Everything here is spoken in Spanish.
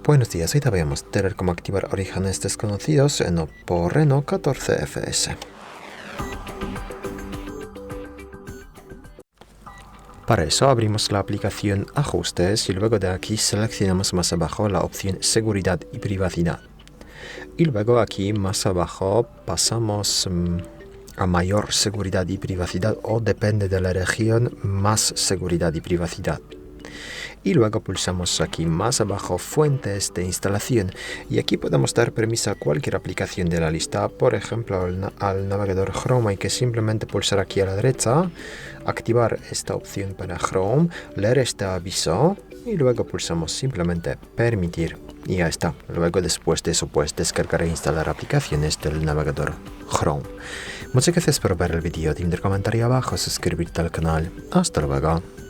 Buenos días, hoy te voy a mostrar cómo activar orígenes desconocidos en Oppo Reno 14FS. Para eso abrimos la aplicación Ajustes y luego de aquí seleccionamos más abajo la opción Seguridad y Privacidad. Y luego aquí más abajo pasamos a mayor seguridad y privacidad o depende de la región más seguridad y privacidad. Y luego pulsamos aquí más abajo fuentes de instalación y aquí podemos dar permiso a cualquier aplicación de la lista, por ejemplo al navegador Chrome. Hay que simplemente pulsar aquí a la derecha, activar esta opción para Chrome, leer este aviso y luego pulsamos simplemente permitir y ya está. Luego después de eso puedes descargar e instalar aplicaciones del navegador Chrome. Muchas gracias por ver el vídeo, te comentario abajo, suscribirte al canal. Hasta luego.